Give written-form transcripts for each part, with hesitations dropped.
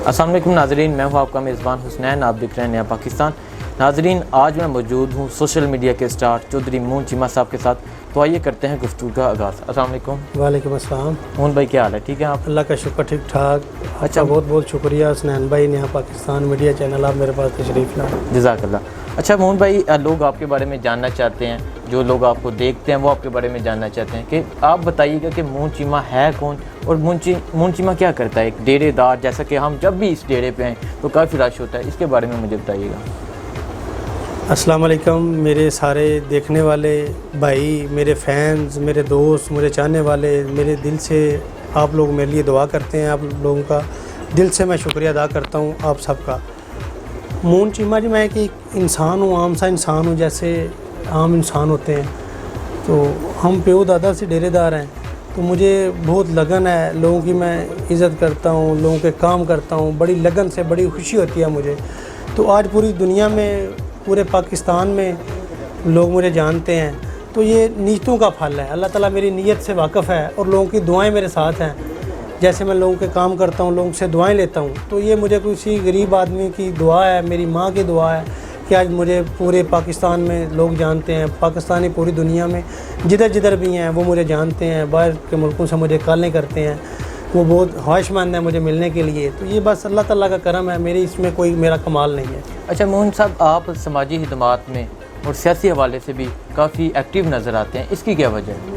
السلام علیکم ناظرین، میں ہوں آپ کا میزبان حسنین، آپ دیکھ رہے ہیں نیا پاکستان۔ ناظرین، آج میں موجود ہوں سوشل میڈیا کے سٹار چودھری مون چیمہ صاحب کے ساتھ، تو آئیے کرتے ہیں گفتگو کا آغاز۔ السلام علیکم۔ وعلیکم السلام۔ مون بھائی کیا حال ہے؟ ٹھیک ہے آپ؟ اللہ کا شکر، ٹھیک ٹھاک۔ اچھا، بہت بہت شکریہ حسنین بھائی، نیا پاکستان میڈیا چینل، آپ میرے پاس تشریف لائیں۔ جزاک اللہ۔ اچھا مون بھائی، لوگ آپ کے بارے میں جاننا چاہتے ہیں، جو لوگ آپ کو دیکھتے ہیں وہ آپ کے بارے میں جاننا چاہتے ہیں کہ آپ بتائیے گا کہ مون چیمہ ہے کون، اور مون چیمہ کیا کرتا ہے؟ ایک ڈیرے دار، جیسا کہ ہم جب بھی اس ڈیرے پہ ہیں تو کافی رش ہوتا ہے، اس کے بارے میں مجھے بتائیے گا۔ السلام علیکم میرے سارے دیکھنے والے بھائی، میرے فینز، میرے دوست، مجھے چاہنے والے، میرے دل سے آپ لوگ میرے لیے دعا کرتے ہیں، آپ لوگوں کا دل سے میں شکریہ ادا کرتا ہوں آپ سب کا۔ مون چیمہ جی، میں ایک انسان ہوں، عام سا انسان ہوں، جیسے عام انسان ہوتے ہیں۔ تو ہم پیو دادا سے ڈیرے دار ہیں، تو مجھے بہت لگن ہے، لوگوں کی میں عزت کرتا ہوں، لوگوں کے کام کرتا ہوں، بڑی لگن سے، بڑی خوشی ہوتی ہے مجھے۔ تو آج پوری دنیا میں، پورے پاکستان میں لوگ مجھے جانتے ہیں، تو یہ نیتوں کا پھل ہے۔ اللہ تعالیٰ میری نیت سے واقف ہے، اور لوگوں کی دعائیں میرے ساتھ ہیں۔ جیسے میں لوگوں کے کام کرتا ہوں، لوگوں سے دعائیں لیتا ہوں، تو یہ مجھے کسی غریب آدمی کی دعا ہے، میری ماں کی دعا ہے کہ آج مجھے پورے پاکستان میں لوگ جانتے ہیں، پاکستانی پوری دنیا میں جدھر جدھر بھی ہیں وہ مجھے جانتے ہیں، باہر کے ملکوں سے مجھے کالیں کرتے ہیں، وہ بہت خواہش مند ہیں مجھے ملنے کے لیے۔ تو یہ بس اللہ تعالیٰ کا کرم ہے، میری اس میں کوئی میرا کمال نہیں ہے۔ اچھا مون صاحب، آپ سماجی خدمات میں اور سیاسی حوالے سے بھی کافی ایکٹیو نظر آتے ہیں، اس کی کیا وجہ ہے؟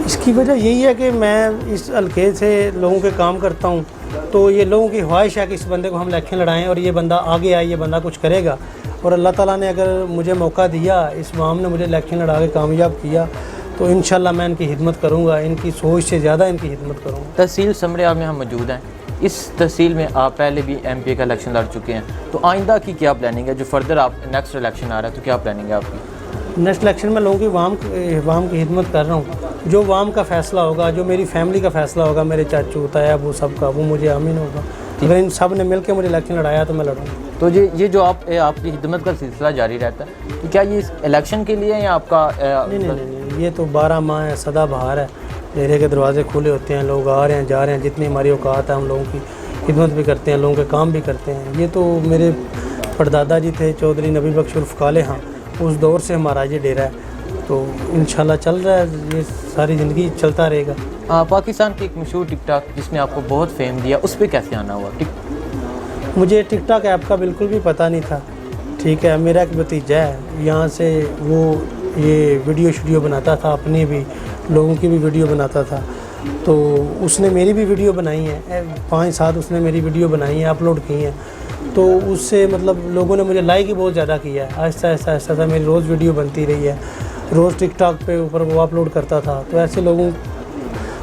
اس کی وجہ یہی ہے کہ میں اس حلقے سے لوگوں کے کام کرتا ہوں، تو یہ لوگوں کی خواہش ہے کہ اس بندے کو ہم الیکشن لڑائیں اور یہ بندہ آگے آئے، یہ بندہ کچھ کرے گا، اور اللہ تعالیٰ نے اگر مجھے موقع دیا، اس عوام نے مجھے الیکشن لڑا کے کامیاب کیا، تو انشاءاللہ میں ان کی خدمت کروں گا، ان کی سوچ سے زیادہ ان کی خدمت کروں گا۔ تحصیل سمڑیال میں ہم موجود ہیں، اس تحصیل میں آپ پہلے بھی ایم پی کا الیکشن لڑ چکے ہیں، تو آئندہ کی کیا پلاننگ ہے؟ جو فردر آپ نیکسٹ الیکشن آ رہا ہے تو کیا پلاننگ ہے آپ کی؟ نیکسٹ الیکشن میں لوگوں کی عوام کی خدمت کر رہا ہوں، جو عوام کا فیصلہ ہوگا، جو میری فیملی کا فیصلہ ہوگا، میرے چاچو تایا ابو سب کا، وہ مجھے امین ہوگا۔ اگر ان سب نے مل کے مجھے الیکشن لڑایا تو میں لڑوں گا۔ تو یہ جو آپ کی خدمت کا سلسلہ جاری رہتا ہے، تو کیا یہ الیکشن کے لیے ہے یا آپ کا؟ نہیں، یہ تو 12 ماہ ہے، سدا بہار ہے، ڈیرے کے دروازے کھلے ہوتے ہیں، لوگ آ رہے ہیں جا رہے ہیں، جتنی ہماری اوقات ہے ہم لوگوں کی خدمت بھی کرتے ہیں، لوگوں کے کام بھی کرتے ہیں۔ یہ تو میرے پردادا جی تھے چودھری نبی بخش عرف کالے، ہاں، اس دور سے ہمارا یہ ڈیرا ہے، تو انشاءاللہ چل رہا ہے، یہ ساری زندگی چلتا رہے گا۔ پاکستان کی ایک مشہور ٹک ٹاک جس نے آپ کو بہت فیم دیا، اس پہ کیسے آنا ہوا؟ مجھے ٹک ٹاک ایپ کا بالکل بھی پتہ نہیں تھا، ٹھیک ہے۔ میرا ایک بھتیجا ہے یہاں سے، وہ یہ ویڈیو بناتا تھا، اپنی بھی، لوگوں کی بھی ویڈیو بناتا تھا، تو اس نے میری بھی ویڈیو بنائی ہے، 5-7 اس نے میری ویڈیو بنائی ہیں، اپلوڈ کی ہیں، تو اس سے مطلب لوگوں نے مجھے لائک ہی بہت زیادہ کیا ہے۔ آہستہ آہستہ میری روز ویڈیو بنتی رہی ہے، روز ٹک ٹاک پہ اوپر وہ اپلوڈ کرتا تھا، تو ایسے لوگوں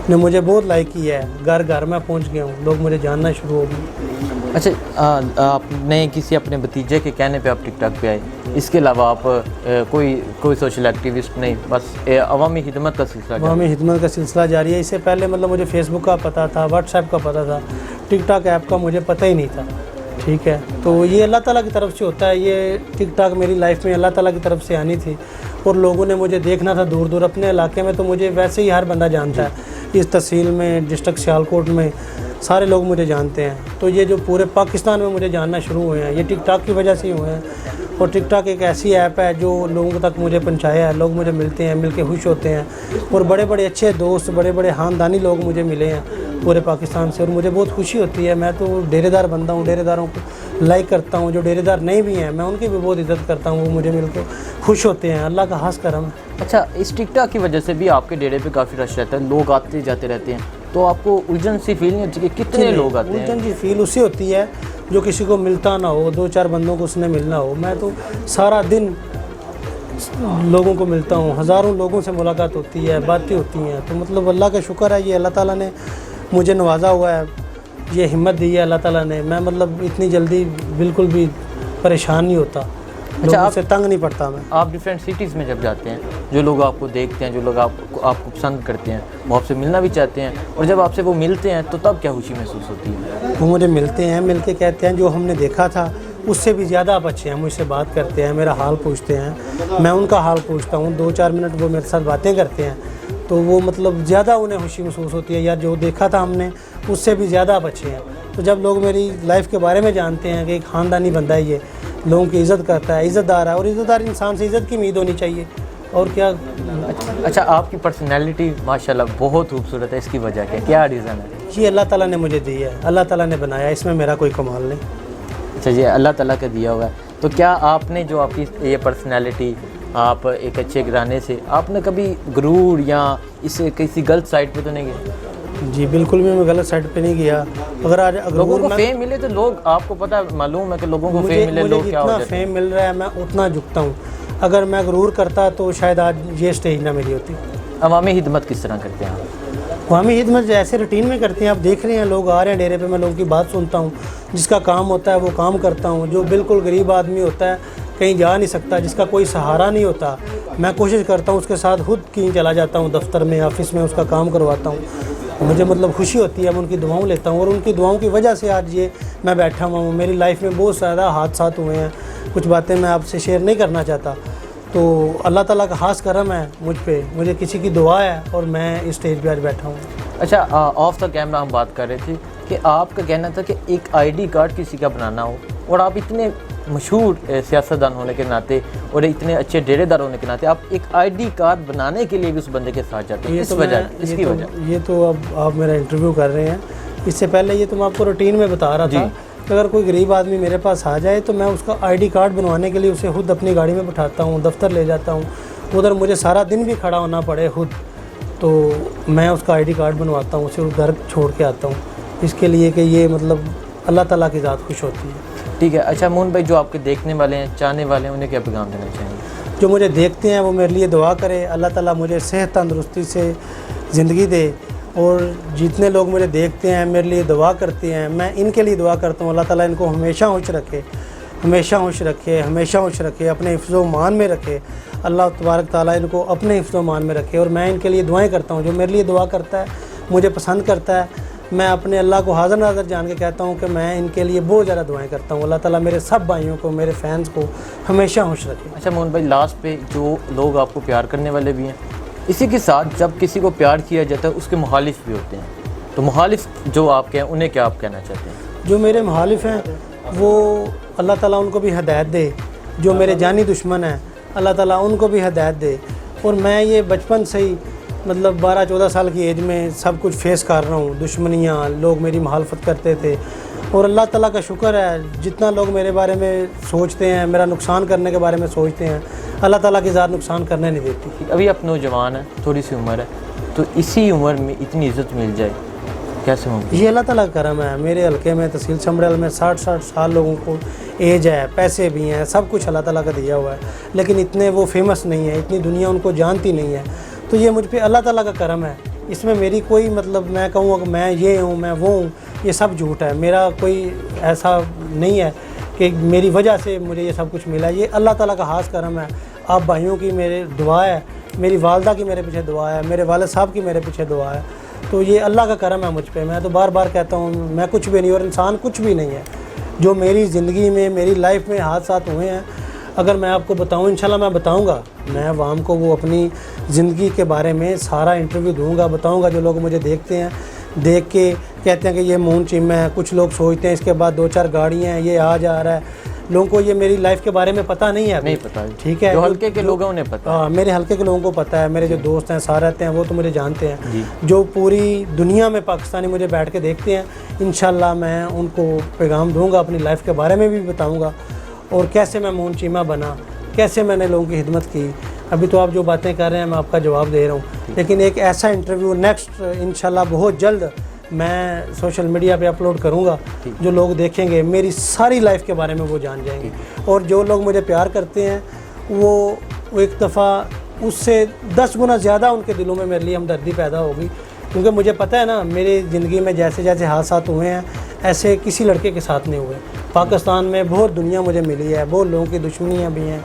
نے مجھے بہت لائک کیا ہے، گھر گھر میں پہنچ گیا ہوں، لوگ مجھے جاننا شروع ہو گئے۔ اچھا، آپ نے کسی اپنے بھتیجے کے کہنے پہ آپ ٹک ٹاک پہ آئے، اس کے علاوہ آپ کوئی سوشل ایکٹیوسٹ نہیں، بس عوامی خدمت کا سلسلہ؟ عوامی خدمت کا سلسلہ جاری ہے۔ اس سے پہلے مطلب مجھے فیس بک کا پتہ تھا، واٹس ایپ کا پتہ تھا، ٹک ٹاک ایپ کا مجھے پتہ ہی نہیں تھا، ٹھیک ہے۔ تو یہ اللہ تعالیٰ کی طرف سے ہوتا ہے، یہ ٹک ٹاک میری لائف میں اللہ تعالیٰ کی طرف سے آنی تھی، اور لوگوں نے مجھے دیکھنا تھا دور دور۔ اپنے علاقے میں تو مجھے ویسے ہی ہر بندہ جانتا ہے، اس تحصیل میں، ڈسٹرکٹ سیالکوٹ میں سارے لوگ مجھے جانتے ہیں، تو یہ جو پورے پاکستان میں مجھے جاننا شروع ہوئے ہیں، یہ ٹک ٹاک کی وجہ سے ہی ہوئے ہیں۔ اور ٹک ٹاک ایک ایسی ایپ ہے جو لوگوں تک مجھے پہنچایا ہے، لوگ مجھے ملتے ہیں، مل کے خوش ہوتے ہیں، اور بڑے بڑے اچھے دوست، بڑے بڑے خاندانی لوگ مجھے ملے ہیں پورے پاکستان سے، اور مجھے بہت خوشی ہوتی ہے۔ میں تو ڈیرے دار بندہ ہوں، ڈیرے داروں کو لائک کرتا ہوں، جو ڈیرے دار نہیں بھی ہیں میں ان کی بھی بہت عزت کرتا ہوں، وہ مجھے مل کے خوش ہوتے ہیں، اللہ کا خاص کرم ہے۔ اچھا، اس ٹک ٹاک کی وجہ سے بھی آپ کے ڈیرے پہ کافی رش رہتا ہے، لوگ آتے جاتے رہتے ہیں، تو آپ کو الجھن سی فیل نہیں ہوتی کہ کتنے لوگ آتے ہیں؟ الجھن کی فیل اسی ہوتی ہے جو کسی کو ملتا نہ ہو، 2-4 بندوں کو اس نے ملنا ہو۔ میں تو سارا دن لوگوں کو ملتا ہوں، ہزاروں لوگوں سے ملاقات ہوتی ہے، باتیں ہوتی ہیں، تو مطلب اللہ کا شکر ہے، یہ اللہ تعالیٰ نے مجھے نوازا ہوا ہے، یہ ہمت دی ہے اللہ تعالیٰ نے۔ میں مطلب اتنی جلدی بالکل بھی پریشان نہیں ہوتا، لوگوں سے تنگ نہیں پڑتا میں۔ آپ ڈیفرنٹ سٹیز میں جب جاتے ہیں، جو لوگ آپ کو دیکھتے ہیں، جو لوگ آپ کو پسند کرتے ہیں، وہ آپ سے ملنا بھی چاہتے ہیں، اور جب آپ سے وہ ملتے ہیں تو تب کیا خوشی محسوس ہوتی ہے؟ وہ مجھے ملتے ہیں، مل کے کہتے ہیں جو ہم نے دیکھا تھا اس سے بھی زیادہ آپ اچھے ہیں، مجھ سے بات کرتے ہیں، میرا حال پوچھتے ہیں، میں ان کا حال پوچھتا ہوں، 2-4 منٹ وہ میرے ساتھ باتیں کرتے ہیں، تو وہ مطلب زیادہ انہیں خوشی محسوس ہوتی ہے، یا جو دیکھا تھا ہم نے اس سے بھی زیادہ آپ اچھے ہیں۔ تو جب لوگ میری لائف کے بارے میں جانتے ہیں کہ ایک خاندانی بندہ ہے یہ، لوگوں کی عزت کرتا ہے، عزت دار ہے، اور عزت دار انسان سے عزت کی امید ہونی چاہیے، اور کیا۔ اچھا آپ کی پرسنالٹی ماشاءاللہ بہت خوبصورت ہے، اس کی وجہ کیا ریزن ہے؟ یہ اللہ تعالیٰ نے مجھے دی ہے، اللہ تعالیٰ نے بنایا، اس میں میرا کوئی کمال نہیں۔ اچھا یہ اللہ تعالیٰ کا دیا ہوا ہے، تو کیا آپ نے جو آپ کی یہ پرسنالٹی، آپ ایک اچھے گھرانے سے، آپ نے کبھی غرور یا اسے کسی غلط سائڈ پہ تو نہیں گئے؟ جی بالکل بھی میں غلط سائڈ پہ نہیں گیا۔ اگر لوگوں کو فیم ملے تو لوگ، آپ کو پتہ معلوم ہے کہ لوگوں کو فیم ملے لوگ کیا ہو جتنا جاتے ہیں؟ فیم مل رہا ہے میں اتنا جھکتا ہوں، اگر میں غرور کرتا تو شاید آج یہ سٹیج نہ میری ہوتی۔ عوامی خدمت کس طرح کرتے ہیں آپ؟ عوامی خدمت ایسے روٹین میں کرتے ہیں، آپ دیکھ رہے ہیں لوگ آ رہے ہیں ڈیرے پہ، میں لوگوں کی بات سنتا ہوں، جس کا کام ہوتا ہے وہ کام کرتا ہوں، جو بالکل غریب آدمی ہوتا ہے کہیں جا نہیں سکتا، جس کا کوئی سہارا نہیں ہوتا، میں کوشش کرتا ہوں اس کے ساتھ خود کہیں چلا جاتا ہوں، دفتر میں آفس میں اس کا کام کرواتا ہوں، مجھے مطلب خوشی ہوتی ہے، میں ان کی دعاؤں لیتا ہوں، اور ان کی دعاؤں کی وجہ سے آج یہ میں بیٹھا ہوا ہوں۔ میری لائف میں بہت زیادہ حادثات ہوئے ہیں، کچھ باتیں میں آپ سے شیئر نہیں کرنا چاہتا، تو اللہ تعالیٰ کا خاص کرم ہے مجھ پہ، مجھے کسی کی دعا ہے اور میں اس اسٹیج پہ آج بیٹھا ہوں۔ اچھا آف دا کیمرہ ہم بات کر رہے تھے کہ آپ کا کہنا تھا کہ ایک آئی ڈی کارڈ کسی کا بنانا ہو، اور آپ اتنے مشہور سیاستدان ہونے کے ناطے اور اتنے اچھے ڈیرے دار ہونے کے ناطے آپ ایک آئی ڈی کارڈ بنانے کے لیے بھی اس بندے کے ساتھ جاتے ہیں، اس کی وجہ؟ یہ تو اب آپ میرا انٹرویو کر رہے ہیں، اس سے پہلے یہ تو میں آپ کو روٹین میں بتا رہا تھا کہ اگر کوئی غریب آدمی میرے پاس آ جائے تو میں اس کا آئی ڈی کارڈ بنوانے کے لیے اسے خود اپنی گاڑی میں بٹھاتا ہوں، دفتر لے جاتا ہوں، ادھر مجھے سارا دن بھی کھڑا ہونا پڑے خود، تو میں اس کا آئی ڈی کارڈ بنواتا ہوں، اسے گھر چھوڑ کے آتا ہوں، اس کے لیے کہ یہ مطلب اللہ تعالیٰ کی ذات خوش ہوتی ہے۔ ٹھیک ہے۔ اچھا مون بھائی، جو آپ کے دیکھنے والے ہیں، چاہنے والے ہیں، انہیں کیا پیغام دینا چاہیں گے؟ جو مجھے دیکھتے ہیں وہ میرے لیے دعا کرے، اللہ تعالیٰ مجھے صحت تندرستی سے زندگی دے، اور جتنے لوگ مجھے دیکھتے ہیں میرے لیے دعا کرتے ہیں، میں ان کے لیے دعا کرتا ہوں، اللہ تعالیٰ ان کو ہمیشہ خوش رکھے، ہمیشہ خوش رکھے، ہمیشہ خوش رکھے، اپنے حفظ و مان میں رکھے، اللہ تبارک تعالیٰ ان کو اپنے حفظ و مان میں رکھے، اور میں ان کے لیے دعائیں کرتا ہوں۔ جو میرے لیے دعا کرتا ہے، مجھے پسند کرتا ہے، میں اپنے اللہ کو حاضر ناظر جان کے کہتا ہوں کہ میں ان کے لیے بہت زیادہ دعائیں کرتا ہوں، اللہ تعالیٰ میرے سب بھائیوں کو، میرے فینس کو ہمیشہ خوش رکھے۔ اچھا مون بھائی، لاسٹ پہ جو لوگ آپ کو پیار کرنے والے بھی ہیں، اسی کے ساتھ جب کسی کو پیار کیا جاتا ہے اس کے مخالف بھی ہوتے ہیں، تو مخالف جو آپ کے ہیں انہیں کیا آپ کہنا چاہتے ہیں؟ جو میرے مخالف ہیں وہ اللہ تعالیٰ ان کو بھی ہدایت دے، جو میرے جانی دشمن ہیں اللہ تعالیٰ ان کو بھی ہدایت دے، اور میں یہ بچپن سے ہی مطلب 12-14 سال کی ایج میں سب کچھ فیس کر رہا ہوں، دشمنیاں، لوگ میری مخالفت کرتے تھے، اور اللہ تعالیٰ کا شکر ہے جتنا لوگ میرے بارے میں سوچتے ہیں، میرا نقصان کرنے کے بارے میں سوچتے ہیں، اللہ تعالیٰ کی ذات نقصان کرنے نہیں دیتی۔ ابھی آپ نوجوان ہیں، تھوڑی سی عمر ہے، تو اسی عمر میں اتنی عزت مل جائے کیسے ممکن؟ یہ اللہ تعالیٰ کا کرم ہے۔ میرے حلقے میں تحصیل سمڑیال میں 60 سال لوگوں کو ایج ہے، پیسے بھی ہیں، سب کچھ اللہ تعالیٰ کا دیا ہوا ہے، لیکن اتنے وہ فیمس نہیں ہے، اتنی دنیا ان کو جانتی نہیں ہے، تو یہ مجھ پہ اللہ تعالیٰ کا کرم ہے۔ اس میں میری کوئی مطلب میں کہوں کہ میں یہ ہوں، میں وہ ہوں، یہ سب جھوٹ ہے، میرا کوئی ایسا نہیں ہے کہ میری وجہ سے مجھے یہ سب کچھ ملا، یہ اللہ تعالیٰ کا خاص کرم ہے۔ آپ بھائیوں کی میرے دعا ہے، میری والدہ کی میرے پیچھے دعا ہے، میرے والد صاحب کی میرے پیچھے دعا ہے، تو یہ اللہ کا کرم ہے مجھ پہ۔ میں تو بار بار کہتا ہوں میں کچھ بھی نہیں، اور انسان کچھ بھی نہیں ہے۔ جو میری زندگی میں، میری لائف میں حادثات ہوئے ہیں، اگر میں آپ کو بتاؤں، انشاءاللہ میں بتاؤں گا، میں عوام کو وہ اپنی زندگی کے بارے میں سارا انٹرویو دوں گا، بتاؤں گا۔ جو لوگ مجھے دیکھتے ہیں، دیکھ کے کہتے ہیں کہ یہ مون چیمہ ہے، کچھ لوگ سوچتے ہیں اس کے بعد 2-4 گاڑیاں ہیں، یہ آ جا رہا ہے، لوگوں کو یہ میری لائف کے بارے میں پتہ نہیں ہے، نہیں پتہ، ٹھیک ہے؟ جو حلقے کے لوگ ہیں انہیں پتہ ہے، میرے حلقے کے لوگوں کو پتہ ہے، میرے جو دوست ہیں سارے رہتے ہیں وہ تو مجھے جانتے ہیں، جو پوری دنیا میں پاکستانی مجھے بیٹھ کے دیکھتے ہیں، انشاءاللہ میں ان کو پیغام دوں گا، اپنی لائف کے بارے میں بھی بتاؤں گا، اور کیسے میں مون چیمہ بنا، کیسے میں نے لوگوں کی خدمت کی۔ ابھی تو آپ جو باتیں کر رہے ہیں میں آپ کا جواب دے رہا ہوں، لیکن ایک ایسا انٹرویو نیکسٹ انشاءاللہ بہت جلد میں سوشل میڈیا پہ اپلوڈ کروں گا، جو لوگ دیکھیں گے میری ساری لائف کے بارے میں وہ جان جائیں گے، اور جو لوگ مجھے پیار کرتے ہیں وہ ایک دفعہ اس سے 10 گنا زیادہ ان کے دلوں میں میرے لیے ہمدردی پیدا ہوگی، کیونکہ مجھے پتہ ہے نا میری زندگی میں جیسے جیسے حادثات ہوئے ہیں ایسے کسی لڑکے کے ساتھ نہیں ہوئے۔ پاکستان میں بہت دنیا مجھے ملی ہے، بہت لوگوں کی دشمنیاں بھی ہیں،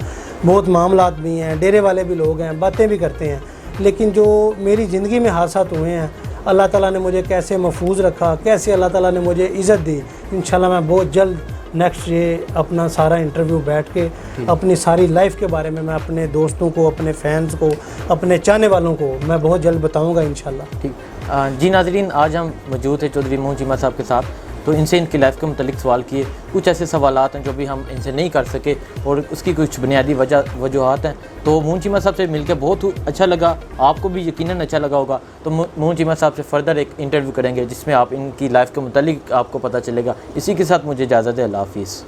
بہت معاملات بھی ہیں، ڈیرے والے بھی لوگ ہیں، باتیں بھی کرتے ہیں، لیکن جو میری زندگی میں حادثات ہوئے ہیں اللہ تعالیٰ نے مجھے کیسے محفوظ رکھا، کیسے اللہ تعالیٰ نے مجھے عزت دی، انشاءاللہ میں بہت جلد نیکسٹ یہ اپنا سارا انٹرویو بیٹھ کے اپنی ساری لائف کے بارے میں اپنے دوستوں کو، اپنے فینس کو، اپنے چاہنے والوں کو میں بہت جلد بتاؤں گا انشاءاللہ۔ ٹھیک جی ناظرین، آج ہم موجود ہیں چودھری مون چیمہ صاحب کے ساتھ، تو تو ان سے ان کی لائف کے متعلق سوال کیے. کچھ ایسے سوالات ہیں جو بھی ہم ان سے نہیں کر سکے اور اس کی کچھ بنیادی وجوہات ہیں. تو مون چیمہ صاحب سے مل کے بہت اچھا لگا, آپ کو بھی یقیناً اچھا لگا ہوگا. تو مون چیمہ صاحب سے فردر ایک انٹرویو کریں گے جس میں آپ ان کی لائف کے متعلق آپ کو پتہ چلے گا. اسی کے ساتھ مجھے اجازت ہے, اللہ حافظ.